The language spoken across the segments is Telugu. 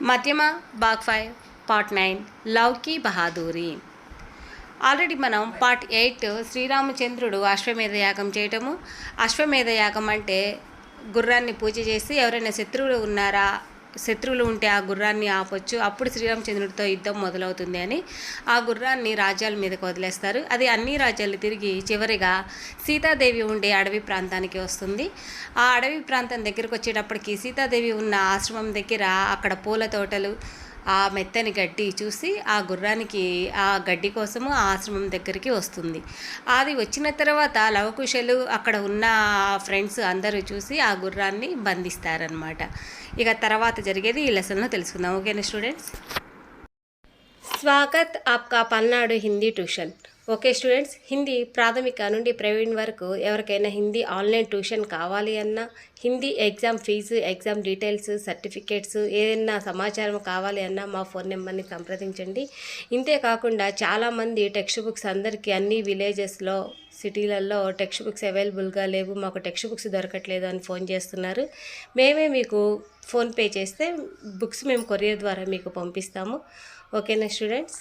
మధ్యమ భాగ్ 5 పార్ట్ 9 లవ్ కి బహాదూరి. ఆల్రెడీ మనం పార్ట్ 8 శ్రీరామచంద్రుడు అశ్వమేధ యాగం చేయటము. అశ్వమేధ యాగం అంటే గుర్రాన్ని పూజ చేసి ఎవరైనా శత్రువులు ఉంటే ఆ గుర్రాన్ని ఆపొచ్చు, అప్పుడు శ్రీరామచంద్రుడితో యుద్ధం మొదలవుతుంది అని ఆ గుర్రాన్ని రాజ్యాల మీదకి వదిలేస్తారు. అది అన్ని రాజ్యాలు తిరిగి చివరిగా సీతాదేవి ఉండే అడవి ప్రాంతానికి వస్తుంది. ఆ అడవి ప్రాంతం దగ్గరకు వచ్చేటప్పటికి సీతాదేవి ఉన్న ఆశ్రమం దగ్గర అక్కడ పూల తోటలు, ఆ మెత్తని గడ్డి చూసి ఆ గుర్రానికి ఆ గడ్డి కోసము ఆ ఆశ్రమం దగ్గరికి వస్తుంది. అది వచ్చిన తర్వాత లవకుశలు అక్కడ ఉన్న ఫ్రెండ్స్ అందరూ చూసి ఆ గుర్రాన్ని బంధిస్తారనమాట. ఇక తర్వాత జరిగేది ఈ లెసన్లో తెలుసుకుందాం. ఓకేనా స్టూడెంట్స్? స్వాగత్ ఆప్కా Palnadu Hindi tuition. Okay students, Hindi ప్రాథమిక నుండి ప్రవీణ్ వరకు ఎవరికైనా హిందీ ఆన్లైన్ ట్యూషన్ కావాలి అన్నా, Hindi exam fee, exam details, certificates ఏదైనా సమాచారం కావాలి అన్నా మా ఫోన్ నెంబర్ని సంప్రదించండి. ఇంతే కాకుండా చాలామంది టెక్స్ట్ బుక్స్ అందరికీ అన్ని విలేజెస్లో, సిటీలలో టెక్స్ట్ బుక్స్ అవైలబుల్గా లేవు, మాకు టెక్స్ట్ బుక్స్ దొరకట్లేదు అని ఫోన్ చేస్తున్నారు. మేమే మీకు ఫోన్పే చేస్తే బుక్స్ మేము కొరియర్ ద్వారా మీకు పంపిస్తాము. ఓకేనా స్టూడెంట్స్?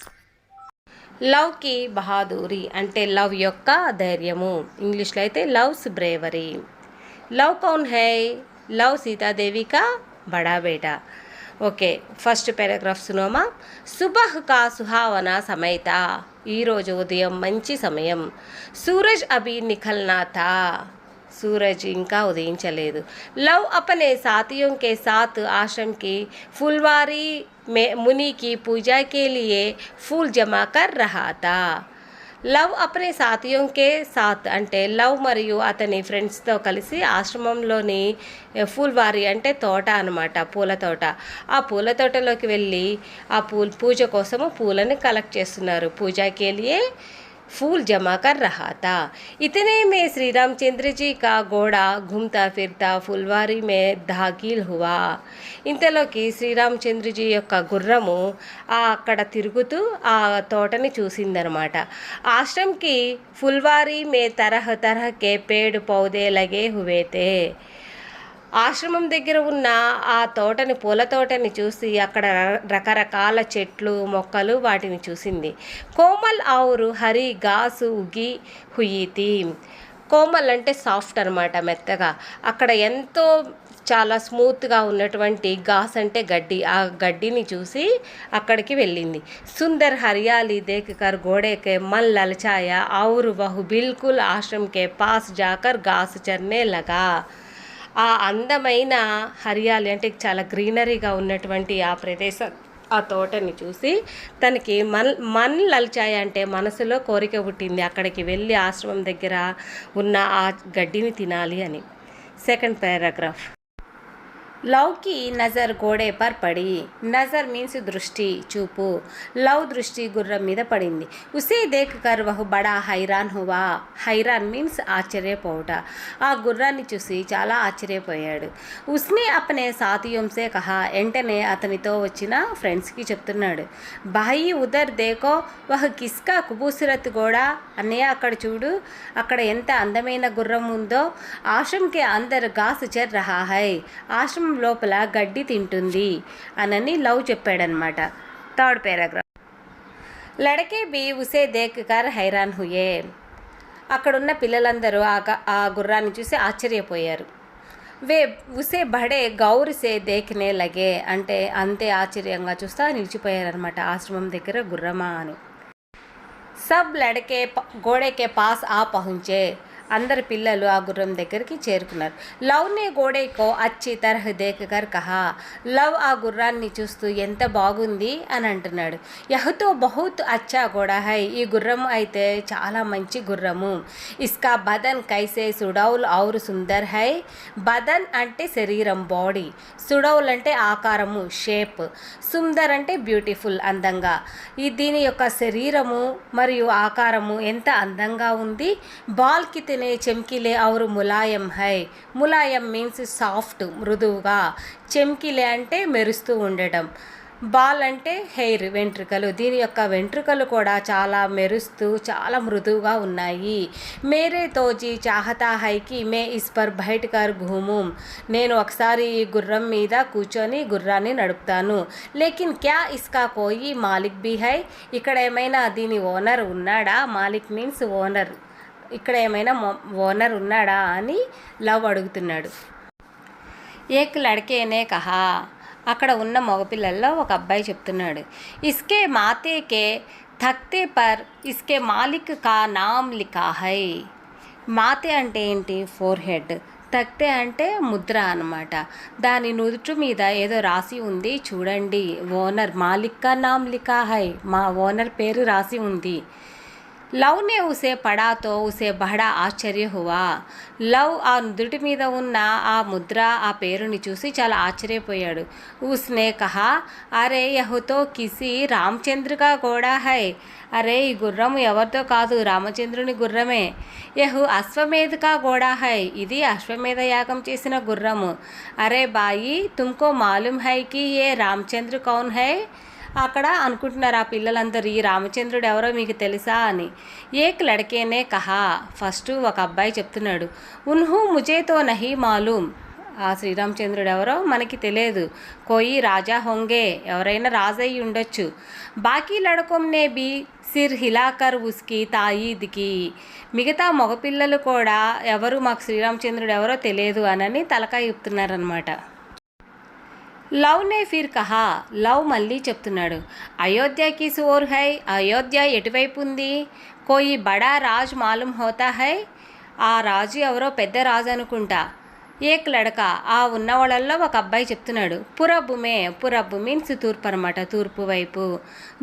లవ్ కి బహాదూరి అంటే లవ్ యొక్క ధైర్యము. ఇంగ్లీష్లో అయితే లవ్స్ బ్రేవరీ. లవ్ కౌన్ హై? లవ్ సీతాదేవి కా బడా బేటా. ఓకే, ఫస్ట్ పారాగ్రాఫ్ సునోమా. సుబహ్ కా సుహావనా సమయత. ఈరోజు ఉదయం మంచి సమయం. సూరజ్ అభి నిఖల్నా థా. सूरज ఇంకా ఉదయించలేదు. లవ్ अपने साथियों के साथ आश्रम की फुलवारी में मुनि की पूजा के लिए फूल जमा कर रहा था. లవ్ అప్నే సాథియోం కే సాత్ అంటే లవ్ మరియు అతని ఫ్రెండ్స్తో కలిసి ఆశ్రమంలోని ఫూల్వారీ అంటే తోట అనమాట, పూల తోట. ఆ పూల తోటలోకి వెళ్ళి ఆ పూజ కోసము పూలని కలెక్ట్ చేస్తున్నారు. పూజాకి లియే फूल जमा कर रहा था. इतने में श्री रामचंद्र जी का घोड़ा घूमता फिरता फुलवारी में दाखिल हुआ. ఇంతలోకి శ్రీరామచంద్రజీ యొక్క గుర్రము అక్కడ తిరుగుతూ ఆ తోటని చూసిందనమాట. ఆశ్రమ్కి ఫుల్వారీ మే తరహ తరహ కే పేడ్ పౌదే లగే హువే తే. ఆశ్రమం దగ్గర ఉన్న ఆ తోటని, పూల తోటని చూసి అక్కడ రకరకాల చెట్లు, మొక్కలు వాటిని చూసింది. కోమల్ ఔరు హరి ఘాసు ఉగి హుయి థీ. కోమల్ అంటే సాఫ్ట్ అనమాట, మెత్తగా. అక్కడ ఎంతో చాలా స్మూత్గా ఉన్నటువంటి ఘాస్ అంటే గడ్డి, ఆ గడ్డిని చూసి అక్కడికి వెళ్ళింది. సుందర్ హరియాలి దేఖ్ కర్ ఘోడే కే మన్ లలచాయా ఔరు వహు బిల్కుల్ ఆశ్రమ్ కే పాస్ జాకర్ ఘాస్ చర్నే లగా. ఆ అందమైన హరియాలి అంటే చాలా గ్రీనరీగా ఉన్నటువంటి ఆ ప్రదేశం, ఆ తోటని చూసి తనకి మన్ లల్చాయ అంటే మనసులో కోరిక పుట్టింది, అక్కడికి వెళ్ళి ఆశ్రమం దగ్గర ఉన్న ఆ గడ్డిని తినాలి అని. Second paragraph. లవ్ కి నజర్ గోడే పర్ పడి. నజర్ మీన్స్ దృష్టి, చూపు. లవ్ దృష్టి గుర్రం మీద పడింది. ఉసే దేఖ్ కర్ వహు బడా హైరాన్ హువా. హైరాన్ మీన్స్ ఆశ్చర్యపోవుట. ఆ గుర్రాన్ని చూసి చాలా ఆశ్చర్యపోయాడు. ఉస్నే అప్నే సాథియోం సే కహా. వెంటనే అతనితో వచ్చిన ఫ్రెండ్స్కి చెప్తున్నాడు. భాయి ఉదర్ దేకో వహ్ కిస్కా ఖుబూసరత్ గోడా. అన్నయ్య అక్కడ చూడు, అక్కడ ఎంత అందమైన గుర్రం ఉందో. ఆశ్రమ్కే అందర్ ఘాస్ చర్ రహా హై. ఆశ్రమం లోపల గడ్డి తింటుంది అనని లవ్ చెప్పాడనమాట. Third paragraph. లడకే బి ఉసే దేఖ్ కర్ హైరాన్ హుయే. అక్కడున్న పిల్లలందరూ ఆ గుర్రాన్ని చూసి ఆశ్చర్యపోయారు. వే ఉసే బడే గౌర్ సే దేఖ్నే లగే అంటే అంతే ఆశ్చర్యంగా చూస్తా నిలిచిపోయారనమాట. ఆశ్రమం దగ్గర గుర్రమా అని. సబ్ లడకే గోడేకే పాస్ ఆ పహుంచే. అందరి పిల్లలు ఆ గుర్రం దగ్గరికి చేరుకున్నారు. లవ్నే గోడేకో అచ్చి తరహ దేఖకర్ కహా. లవ్ ఆ గుర్రాన్ని చూస్తూ ఎంత బాగుంది అని అంటున్నాడు. యహతో బహుత్ అచ్చా గోడా హై. ఈ గుర్రము అయితే చాలా మంచి గుర్రము. ఇస్కా బదన్ కైసే సుడౌల్ ఔర్ సుందర్ హై. బదన్ అంటే శరీరం, బాడీ. సుడౌల్ అంటే ఆకారము, షేప్. సుందర్ అంటే బ్యూటిఫుల్, అందంగా. దీని యొక్క శరీరము మరియు ఆకారము ఎంత అందంగా ఉంది. బాల్ కి చెమ్కిలే ఔరు ములాయం హై. ములాయం మీన్స్ సాఫ్ట్, మృదువుగా. చెమ్కిలే అంటే మెరుస్తూ ఉండటం. బాల్ అంటే హెయిర్, వెంట్రుకలు. దీని యొక్క వెంట్రుకలు కూడా చాలా మెరుస్తూ చాలా మృదువుగా ఉన్నాయి. మేరే తోజీ చాహతా హైకి మే ఇస్ పర్ బైఠ్ కర్ ఘూమూం. నేను ఒకసారి ఈ గుర్రం మీద కూర్చొని గుర్రాన్ని నడుపుతాను. లేకిన్ క్యా ఇస్కా కోయి మాలిక్ భీ హై. ఇక్కడ ఏమైనా దీని ఓనర్ ఉన్నాడా? Malik means owner. ఇక్కడ ఏమైనా ఓనర్ ఉన్నాడా అని లవ్ అడుగుతున్నాడు. ఏక్ లడ్కేనే కహా. అక్కడ ఉన్న మగపిల్లల్లో ఒక అబ్బాయి చెప్తున్నాడు, ఇస్కే మాతేకే థక్తే పర్ ఇస్కే మాలిక్ కా నామ్ లిఖా హై. మాతే అంటే ఏంటి? Four head. తక్తే అంటే ముద్ర అన్నమాట. దాని నుదుటి మీద ఏదో రాసి ఉంది చూడండి. ఓనర్ మాలిక్ కా నామ్ లిఖా హై, మా ఓనర్ పేరు రాసి ఉంది. లవ్ నే ఉసే పడా తో ఉసే బడా ఆశ్చర్య హువా. లవ్ ఆ నుదుటి మీద ఉన్న ఆ ముద్ర, ఆ పేరుని చూసి చాలా ఆశ్చర్యపోయాడు. ఉస్నే కహా, అరే యహుతో కిసి రామచంద్ర కా ఘోడా హై. అరే ఈ గుర్రం ఎవరితో కాదు, రామచంద్రుని గుర్రమే. యహు అశ్వమేధ కా ఘోడా హై. ఇది అశ్వమేధ యాగం చేసిన గుర్రము. అరే బాయి తుమ్కో మాలూమ్ హై కి ఏ రామచంద్ర కౌన్ హై. అక్కడ అనుకుంటున్నారు ఆ పిల్లలందరూ, ఈ రామచంద్రుడు ఎవరో మీకు తెలుసా అని. ఏక్ లడకేనే కహా. ఫస్ట్ ఒక అబ్బాయి చెప్తున్నాడు, ఉన్హు ముజేతో నహీ మాలూమ్. ఆ శ్రీరామచంద్రుడు ఎవరో మనకి తెలియదు. కోయి రాజా హోంగే, ఎవరైనా రాజయ్యి ఉండొచ్చు. బాకీ లడకోంనే బి సిర్ హిలాకర్ ఉస్కి తాయీద్కి. మిగతా మగపిల్లలు కూడా ఎవరు, మాకు శ్రీరామచంద్రుడు ఎవరో తెలియదు అనని తలకాయ ఊపుతున్నారనమాట. లవ్ నే ఫిర్ కహా. లవ్ మళ్ళీ చెప్తున్నాడు, అయోధ్య కిస్ ఓర్ హై. అయోధ్య ఎటువైపు ఉంది? కోయి బడా రాజ్ మాలూమ్ హోతా హై. ఆ రాజు ఎవరో పెద్ద రాజు అనుకుంటా. ఏక్ లడక. ఆ ఉన్న వాళ్ళల్లో ఒక అబ్బాయి చెప్తున్నాడు, పురబ్బు మే. పురబ్బు మీన్స్ తూర్పు అనమాట, తూర్పు వైపు.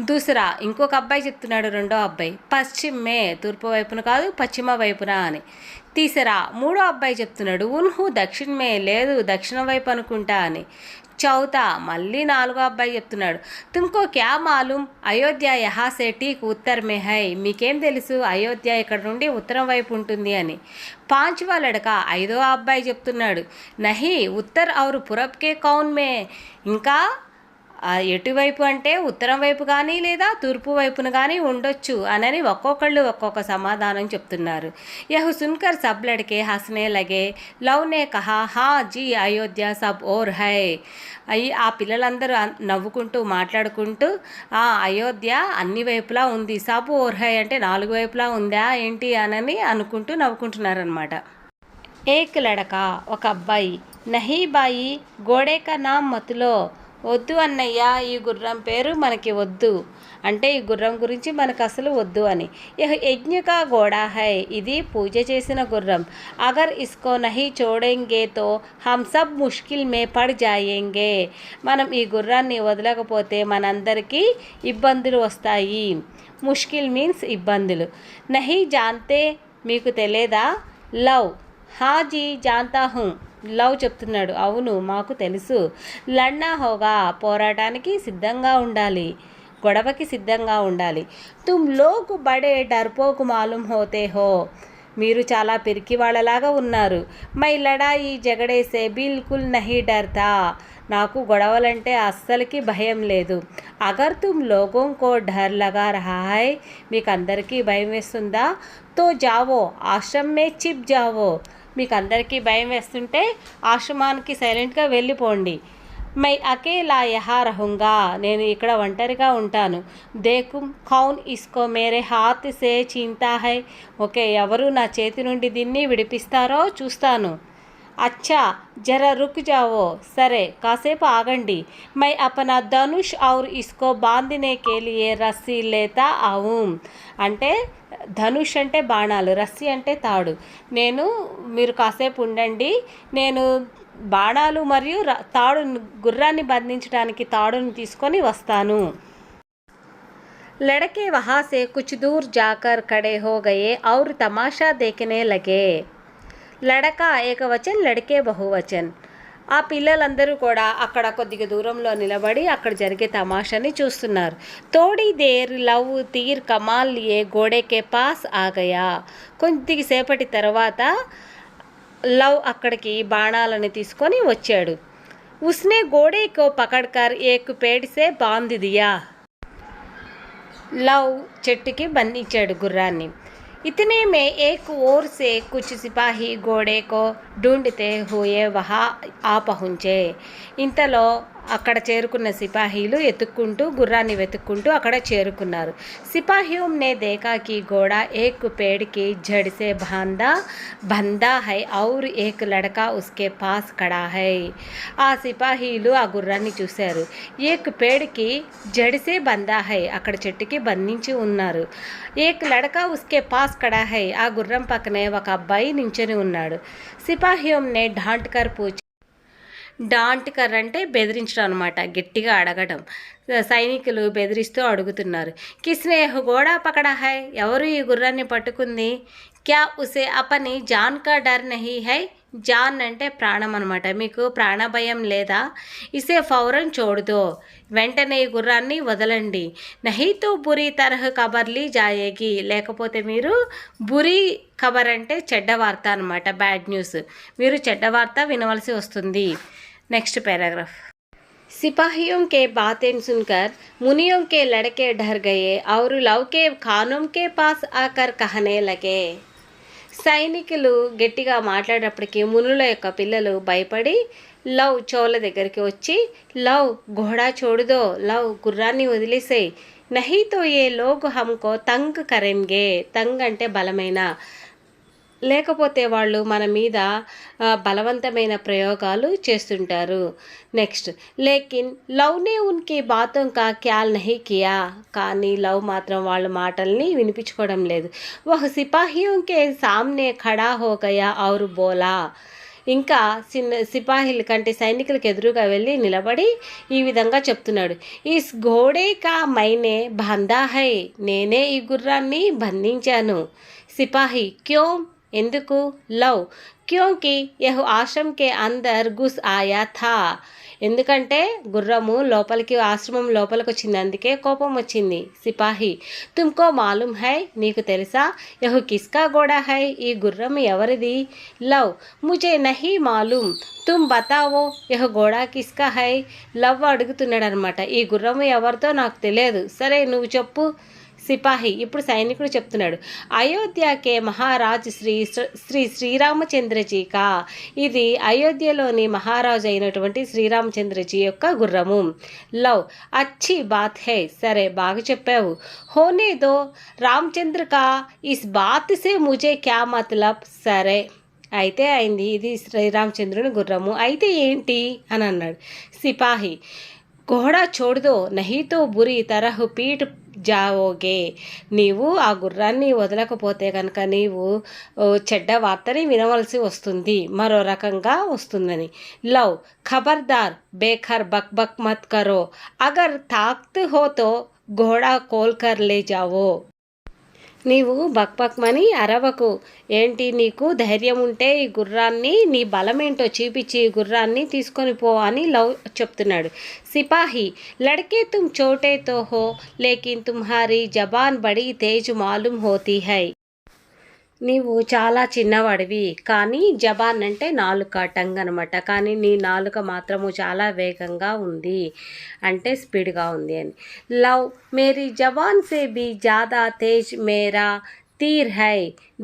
దూసరా ఇంకొక అబ్బాయి చెప్తున్నాడు, రెండో అబ్బాయి, పశ్చిమ్ మే. తూర్పు వైపున కాదు, పశ్చిమ వైపున అని. తీసరా మూడో అబ్బాయి చెప్తున్నాడు, ఉన్హు దక్షిణ్ మే. లేదు దక్షిణ వైపు అనుకుంటా అని. చౌతా మళ్ళీ నాలుగో అబ్బాయి చెప్తున్నాడు, తుమ్కో క్యా మాలూమ్ అయోధ్య యహా సే ఠీక్ ఉత్తర్ మే హై. మీకేం తెలుసు అయోధ్య ఇక్కడ నుండి ఉత్తరం వైపు ఉంటుంది అని. పాంచ్వా లడక ఐదో అబ్బాయి చెప్తున్నాడు, నహీ ఉత్తర్ ఔర్ పురబ్ కే కౌన్ మే. ఇంకా ఎటువైపు అంటే ఉత్తరం వైపు కానీ లేదా తూర్పు వైపున కానీ ఉండొచ్చు అనని ఒక్కొక్కళ్ళు ఒక్కొక్క సమాధానం చెప్తున్నారు. యహు సున్కర్ సబ్ లడ్కే హస్నే లగే. లవ్ నే కహా హా జీ అయోధ్య సబ్ ఓర్ హై. ఆ పిల్లలందరూ నవ్వుకుంటూ మాట్లాడుకుంటూ, అయోధ్య అన్ని వైపులా ఉంది, సబ్ ఓర్ హై అంటే నాలుగు వైపులా ఉందా ఏంటి అనని అనుకుంటూ నవ్వుకుంటున్నారనమాట. ఏక్ లడక ఒక అబ్బాయి, నహీ బాయి గోడే కా నామ్ మతులో. వద్దు అన్నయ్య, ఈ గుర్రం పేరు మనకి వద్దు. అంటే ఈ గుర్రం గురించి మనకు అసలు వద్దు అని. యహ్ యజ్ఞ కా ఘోడా హై. ఇది పూజ చేసిన గుర్రం. అగర్ ఇస్కో నహీ చోడెంగే తో హమ్ సబ్ ముష్కిల్ మే పడ్ జాయేంగే. మనం ఈ గుర్రాన్ని వదలకపోతే మనందరికీ ఇబ్బందులు వస్తాయి. ముష్కిల్ మీన్స్ ఇబ్బందులు. నహీ జాన్తే మీకు తెలియదా. లవ్ హాజీ జాంతా హూ. లవ్ చెప్తున్నాడు, అవును మాకు తెలుసు. లడ్నా హోగా పోరాటానికి సిద్ధంగా ఉండాలి, గొడవకి సిద్ధంగా ఉండాలి. తుమ్ లోగ్ బడే డర్పోకు మాలూమ్ హోతే హో. మీరు చాలా పిరికి వాళ్ళలాగా ఉన్నారు. మై లడాయి జగడేసే బిల్కుల్ నహీ డర్తా. నాకు గొడవలంటే అస్సలకి భయం లేదు. అగర్ తుమ్ లోగోం కో డర్ లగా రహా హై. మీకు అందరికీ భయం వేస్తుందా? తో జావో ఆశ్రమ్ మే చిప్ జావో. మీకు అందరికీ భయం వేస్తుంటే ఆశ్రమానికి సైలెంట్గా వెళ్ళిపోండి. మై అకేలా యహా రహుంగా. నేను ఇక్కడ ఒంటరిగా ఉంటాను. దేకుమ్ కౌన్ ఇస్కో మేరే హాత్ సే చీంతా హై. ఓకే, ఎవరు నా చేతి నుండి దీన్ని విడిపిస్తారో చూస్తాను. అచ్చా జరా రుక్ జావో. సరే కాసేపు ఆగండి. మై అపనా ధనుష్ ఔర్ ఇస్కో బాంధినే కే లియే రస్సీ లేతా ఆऊं. అంటే ధనుష్ అంటే బాణాలు, రస్సీ అంటే తాడు. మీరు కాసేపు ఉండండి, నేను బాణాలు మరియు తాడు, గుర్రాన్ని బంధించడానికి తాడును తీసుకొని వస్తాను. लड़के वहाँ से कुछ दूर जाकर खड़े हो गए और तमाशा देखने लगे. లడక ఏకవచన్, లడికే బహువచన్. ఆ పిల్లలందరూ కూడా అక్కడ కొద్దిగా దూరంలో నిలబడి అక్కడ జరిగే తమాషాని చూస్తున్నారు. తోడి there love తీర్ Kamal Liye గోడేకే pass ఆగయా. కొద్దిసేపటి తర్వాత లవ్ అక్కడికి బాణాలని తీసుకొని వచ్చాడు. उसने घोड़े को पकड़कर एक पेड़ से बांध दिया. लव చెట్టుకి బంధించాడు గుర్రాన్ని. इतने में एक ओर से कुछ सिपाही घोड़े को ढूंढते हुए वहाँ आ पहुँचे. ఇంతలో అక్కడ చేరుకున్న సిపాహీలు ఎత్తుక్కుంటూ గుర్రాన్ని వెతుక్కుంటూ అక్కడ చేరుకున్నారు. सिपाहियों ने देखा कि घोड़ा एक पेड़ की जड़ से बंधा है और एक लड़का उसके पास खड़ा है. ఆ సిపాహీలు ఆ గుర్రాన్ని చూశారు. ఏక్ పేడ్కి జడిసే బందా హై, అక్కడ చెట్టుకి బంధించి ఉన్నారు. ఏక్ లడకా ఉస్కే పాస్ ఖడా హై, ఆ గుర్రం పక్కనే ఒక అబ్బాయి నించొని ఉన్నాడు. సిపాహియోం నే ఢాంట్ కర్ పూచ్, డాంట్ కర్ అంటే బెదిరించడం అనమాట, గట్టిగా అడగడం. సైనికులు బెదిరిస్తూ అడుగుతున్నారు. కిస్నే గోడా పకడా హై, ఎవరు ఈ గుర్రాన్ని పట్టుకుంది? క్యా ఉసే అపని జాన్ కా డర్ నహీ హై, జాన్ అంటే ప్రాణం అనమాట, మీకు ప్రాణభయం లేదా? ఇసే ఫౌరన్ చోడుదో, వెంటనే ఈ గుర్రాన్ని వదలండి. నహీతో బురీ తరహ్ కబర్లీ జాయేగి, లేకపోతే మీరు బురీ ఖబర్ అంటే చెడ్డ వార్త అనమాట, బ్యాడ్ న్యూస్, మీరు చెడ్డ వార్త వినవలసి వస్తుంది. Next paragraph. सिपाहियों के बातें सुनकर मुनियों के लड़के डर गए और लव के खानों के पास आकर कहने लगे. సైనికులు గట్టిగా మాట్లాడేటప్పటికి మునుల యొక్క పిల్లలు భయపడి లవ్ చోల దగ్గరికి వచ్చి, లవ్ ఘోడా చోడుదో, లవ్ గుర్రాన్ని వదిలేసేయి, నహీతో ఏ లోగ్ హమ్కో తంగ్ కరెంగే, తంగ్ అంటే బలమైన, లేకపోతే వాళ్ళు మన మీద బలవంతమైన ప్రయోగాలు చేస్తుంటారు. నెక్స్ట్, లేకిన్ లవ్నే ఉన్కి బాతోం కా ఖ్యాల్ నహీ కియా, కానీ లవ్ మాత్రం వాళ్ళ మాటల్ని వినిపించుకోవడం లేదు. వహ్ సిపాహియోం కే సామ్నే ఖడా హో గయా ఔర్ బోలా, ఇంకా సిపాహీల కంటే సైనికులకు ఎదురుగా వెళ్ళి నిలబడి ఈ విధంగా చెప్తున్నాడు. ఈస్ ఘోడే కా మైనే బందా హై, నేనే ఈ గుర్రాన్ని బంధించాను. సిపాహి క్యో, ఎందుకు? లవ్ క్యోంకి యహ్ ఆశ్రమ్ కే అందర్ గుస్ ఆయా థా, ఎందుకంటే గుర్రము లోపలికి, ఆశ్రమం లోపలికి వచ్చింది, అందుకే కోపం వచ్చింది. సిపాహి తుమ్కో మాలూమ్ హై, నీకు తెలుసా? యహ్ కిస్కా గోడా హై, ఈ గుర్రం ఎవరిది? లవ్ ముజే నహీ మాలూమ్, తుమ్ బతావో యహ్ గోడా కిస్కా హై. లవ్ అడుగుతున్నాడు అనమాట, ఈ గుర్రము ఎవరితో నాకు తెలియదు, సరే నువ్వు చెప్పు. సిపాహి ఇప్పుడు సైనికుడు చెప్తున్నాడు. అయోధ్యకే మహారాజ్ శ్రీ శ్రీరామచంద్రజీకా, ఇది అయోధ్యలోని మహారాజు అయినటువంటి శ్రీరామచంద్రజీ యొక్క గుర్రము. లవ్ అచ్చి బాత్ హై, సరే బాగా చెప్పావు. హోనే దో రామచంద్ర కా ఇస్ బాత్ సే ముజే క్యా మతలబ్, సరే అయితే అయింది, ఇది శ్రీరామచంద్రుని గుర్రము, అయితే ఏంటి అని అన్నాడు. సిపాహి ఘోడా చోడుదో నహీతో బురి తరహ్ పీఠ్ జావోగే, నీవు ఆ గుర్రాన్ని వదలకపోతే కనుక నీవు చెడ్డ వార్తని వినవలసి వస్తుంది, మరో రకంగా వస్తుందని. లవ్ ఖబర్దార్ బేఖర్ బక్ బక్ మత్ కరో, అగర్ తాక్త్ హోతో ఘోడా కోల్కర్ లే జావో, నీవు బక్బక్మని అరవకు, ఏంటి నీకు ధైర్యం ఉంటే ఈ గుర్రాన్ని, నీ బలమేంటో చూపించి ఈ గుర్రాన్ని తీసుకొని పో అని లవ్ చెప్తున్నాడు. సిపాహి లడ్కే తుమ్ చోటే తో హో లేకిన్ తుమ్హారీ జబాన్ బడీ తేజ్ మాలూమ్ హోతీ హై, నీవు చాలా చిన్నవాడివి కానీ జబాన్ అంటే నాలుక, టంగ్ అనమాట, కానీ నీ నాలుక మాత్రము చాలా వేగంగా ఉంది అంటే స్పీడ్గా ఉంది అని. లవ్ మేరీ జబాన్ సే భీ జ్యాదా తేజ్ మేరా తీర్ హై,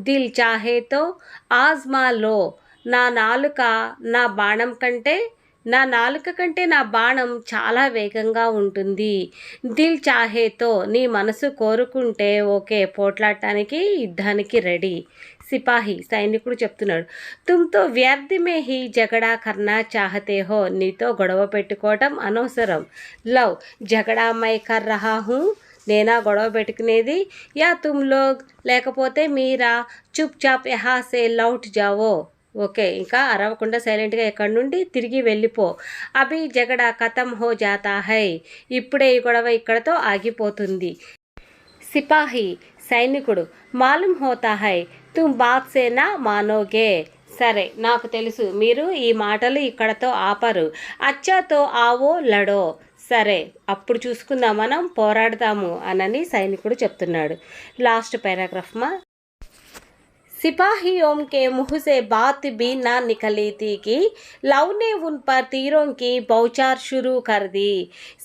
దిల్ చాహే తో ఆజ్మా లో, నా నాలుక నా బాణం కంటే, నా నాలుక కంటే నా బాణం చాలా వేగంగా ఉంటుంది. దిల్ చాహేతో, నీ మనసు కోరుకుంటే ఓకే, పోట్లాడటానికి యుద్ధానికి రెడీ. సిపాహి సైనికుడు చెప్తున్నాడు. తుమ్తో వ్యర్థి మే హీ జగడా కర్నా చాహతే హో, నీతో గొడవ పెట్టుకోవటం అనవసరం. లవ్ జగడా మై కర్ రహా హూ, నేనా గొడవ పెట్టుకునేది? యా తుమ్ లోగ్, లేకపోతే మీరా చుప్ చాప్ యహా సే లౌట్ జావో, ఓకే ఇంకా అరవకుండా సైలెంట్గా ఎక్కడి నుండి తిరిగి వెళ్ళిపో. అభి జగడా ఖతం హో జాతా హై, ఇప్పుడే ఈ గొడవ ఇక్కడతో ఆగిపోతుంది. సిపాహి సైనికుడు మాలూమ్ హోతా హై తుమ్ బాత్ సే నా మానోగే, సరే నాకు తెలుసు మీరు ఈ మాటలు ఇక్కడతో ఆపరు. అచ్చాతో ఆవో లడో, సరే అప్పుడు చూసుకుందాం, మనం పోరాడదాము అనని సైనికుడు చెప్తున్నాడు. లాస్ట్ పారాగ్రాఫ్ మా. सिपाहियों के मुंह से बात भी ना निकली थी कि లవ్ నే ఉన్ పర్ తీరోంకి బౌచార్ షురూ కర్ ది.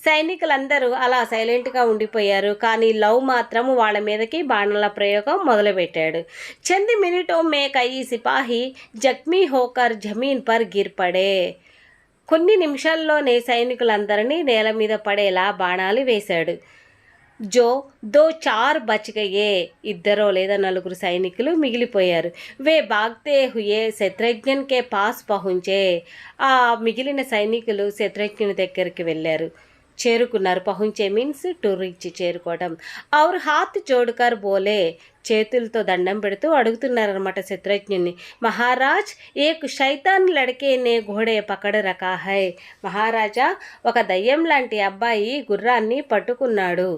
సైనికులందరూ అలా సైలెంట్గా ఉండిపోయారు. కానీ లవ్ మాత్రం వాళ్ళ మీదకి బాణాల ప్రయోగం మొదలుపెట్టాడు. చంద్ మినిటో మే కయి సిపాహి జఖ్మీ హోకర్ జమీన్ పర్ గిర్ పడే. కొన్ని నిమిషాల్లోనే సైనికులందరినీ నేల మీద పడేలా బాణాలు వేశాడు. జో 2-4 బచ్ గయే. ఇద్దరో లేదా నలుగురు సైనికులు మిగిలిపోయారు. వే భాగ్తే హుయే శత్రుఘ్న్ కే పాస్ పహుంచే. ఆ మిగిలిన సైనికులు శత్రుఘ్నుని దగ్గరికి వెళ్ళారు, చేరుకున్నారు. పహుంచే మీన్స్ టు రీచ్, చేరుకోవడం. ఔర్ హాత్ జోడ్కర్ బోలే, చేతులతో దండం పెడుతూ అడుగుతున్నారనమాట శత్రుఘ్నుని. మహారాజ్ ఏక్ శైతాన్ లడకేనే ఘోడే పకడ్ రఖా హై. మహారాజా, ఒక దయ్యం లాంటి అబ్బాయి గుర్రాన్ని పట్టుకున్నాడు.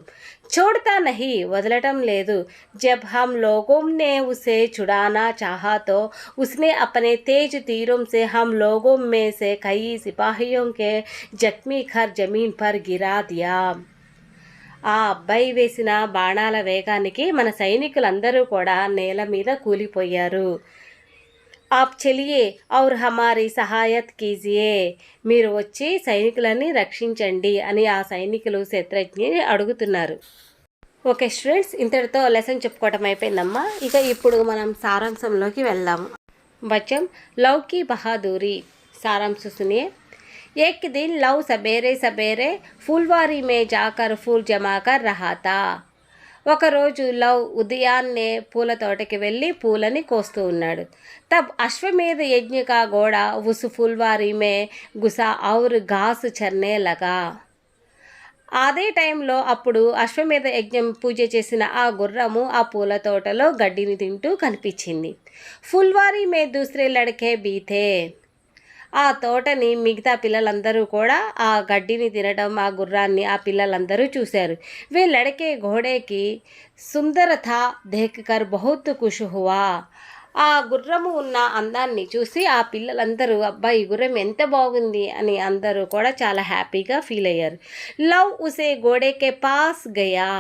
छोड़ता नहीं, వదలటం లేదు. जब हम लोगों ने उसे छुड़ाना चाहा तो उसने अपने तेज तीरों से हम लोगों में से कई सिपाहियों के जख्मी कर जमीन पर गिरा दिया. ఆ అబ్బాయి వేసిన బాణాల వేగానికి మన సైనికులందరూ కూడా నేల మీద కూలిపోయారు. ఆప్ చలియే ఔర్ హమారీ సహాయత్ కీజియే. మీరు వచ్చి సైనికులని రక్షించండి అని ఆ సైనికులు శత్రుఘ్ని అడుగుతున్నారు. ఓకే స్టూడెంట్స్, ఇంతటితో లెసన్ చెప్పుకోవటం అయిపోయిందమ్మా. ఇక ఇప్పుడు మనం సారాంశంలోకి వెళ్దాము. బచ్చం లవ్ की बहादुरी. सारांश सुनिए. एक दिन लव सबेरे सबेरे फूलवारी में जाकर फूल जमा कर रहा था. ఒకరోజు లవ్ ఉదయాన్నే పూల తోటకి వెళ్ళి పూలని కోస్తూ ఉన్నాడు. తబ్ అశ్వమేధ యజ్ఞ కా ఘోడా ఉస్ ఫుల్వారీ మే గుసా ఔర్ ఘాస్ చర్నే లగా. అదే టైంలో అప్పుడు అశ్వమేధ యజ్ఞం పూజ చేసిన ఆ గుర్రము ఆ పూల తోటలో గడ్డిని తింటూ కనిపించింది. ఫుల్వారీ మే దూసరే లడకే బీతే. ఆ తోటని మిగతా పిల్లలందరూ కూడా ఆ గడ్డిని తినడం, ఆ గుర్రాన్ని ఆ పిల్లలందరూ చూశారు. వే లడకే ఘోడేకి సుందరత దేఖ్కర్ బహుత్ ఖుష్ హువా. ఆ గుర్రము ఉన్న అందాన్ని చూసి ఆ పిల్లలందరూ అబ్బాయి గుర్రం ఎంత బాగుంది అని అందరూ కూడా చాలా హ్యాపీగా ఫీల్ అయ్యారు. లవ్ ఉసే గోడేకే పాస్ గయా.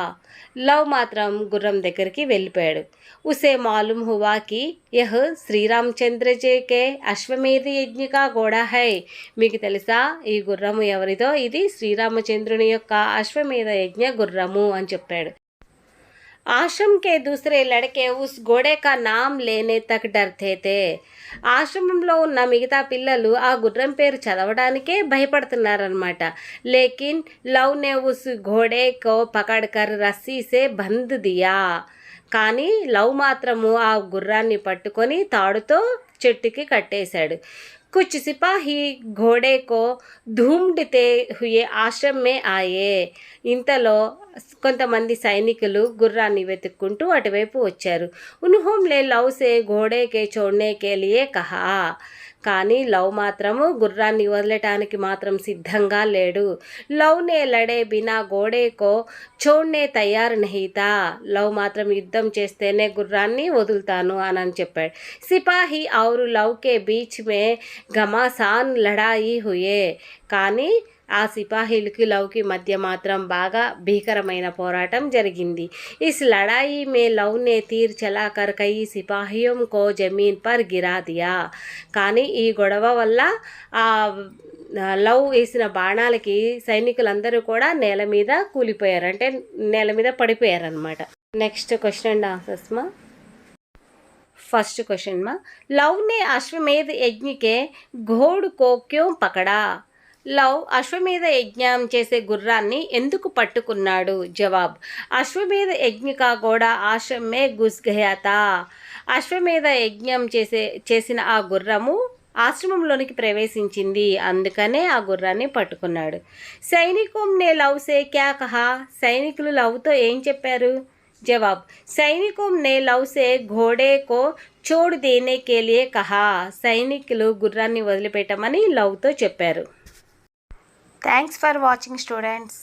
లవ్ మాత్రం గుర్రం దగ్గరికి వెళ్ళిపోయాడు. ఉసే మాలూమ్ హువా కి యహ్ శ్రీరామచంద్రజీ కే అశ్వమేధ యజ్ఞ కా ఘోడా హై. మీకు తెలుసా ఈ గుర్రము ఎవరిదో? ఇది శ్రీరామచంద్రుని యొక్క అశ్వమేధ యజ్ఞ గుర్రము అని చెప్పాడు. ఆశ్రమ్ కే దూసరే లడకే ఉస్ గోడే కా నామ్ లేనే తక్ డర్తే తే. ఆశ్రమంలో ఉన్న మిగతా పిల్లలు ఆ గుర్రం పేరు చదవడానికే భయపడుతున్నారనమాట. లేకిన్ లవ్ నే ఉస్ ఘోడే కో పకడ్ కర్ రస్సీ సే బంద్ దియా. కానీ లవ్ మాత్రము ఆ గుర్రాన్ని పట్టుకొని తాడుతో చెట్టుకి కట్టేశాడు. కుచ్ సిపాహి ఘోడే కో ఢూంఢతే హుయే ఆశ్రమ్ మే ఆయే. ఇంతలో కొంతమంది సైనికులు గుర్రాన్ని వెతుక్కుంటూ అటువైపు వచ్చారు. ఉన్హోంనే లవ్ సే ఘోడేకే చోడ్నే కే లియే కహా. కానీ లవ్ మాత్రము గుర్రాన్ని వదలటానికి మాత్రం సిద్ధంగా లేడు. లవ్ నే లడే బినా ఘోడేకో చోడ్నే తయారు నహీతా. లవ్ మాత్రం యుద్ధం చేస్తేనే గుర్రాన్ని వదులుతాను అని చెప్పాడు. సిపాహి ఔరు లవ్ కే బీచ్ మే ఘమాసాన్ లడాయి హుయే. కానీ ఆ సిపాహీలకి లవ్కి మధ్య మాత్రం బాగా భీకరమైన పోరాటం జరిగింది. ఇస్ లడాయి మే లవ్ నే తీర్ చలాకర్ కయి సిపాహియోం కో జమీన్ పర్ గిరా దియా. కానీ ఈ గొడవ వల్ల ఆ లవ్ వేసిన బాణాలకి సైనికులందరూ కూడా నేల మీద కూలిపోయారు, అంటే నేల మీద పడిపోయారనమాట. నెక్స్ట్ క్వశ్చన్ అండ్ ఆన్సర్స్ మా. ఫస్ట్ క్వశ్చన్ మా, లవ్ నే అశ్వమేధ యజ్ఞ కే ఘోడ్ కో క్యో పకడా. లవ్ అశ్వమేధ యజ్ఞం చేసే గుర్రాన్ని ఎందుకు పట్టుకున్నాడు? జవాబ్, అశ్వమేధ యజ్ఞ కా ఘోడా ఆశ్రమ్ మే ఘుస్ గయా తా. అశ్వమేధ యజ్ఞం చేసిన ఆ గుర్రము ఆశ్రమంలోనికి ప్రవేశించింది, అందుకనే ఆ గుర్రాన్ని పట్టుకున్నాడు. సైనికోం నే లవ్ సే క్యా కహా. సైనికులు లవ్తో ఏం చెప్పారు? జవాబ్, సైనికోం నే లవ్ సే ఘోడే కో చోడ్ దేనే కే లియే కహా. సైనికులు గుర్రాన్ని వదిలిపెట్టమని లవ్తో చెప్పారు. Thanks for watching students.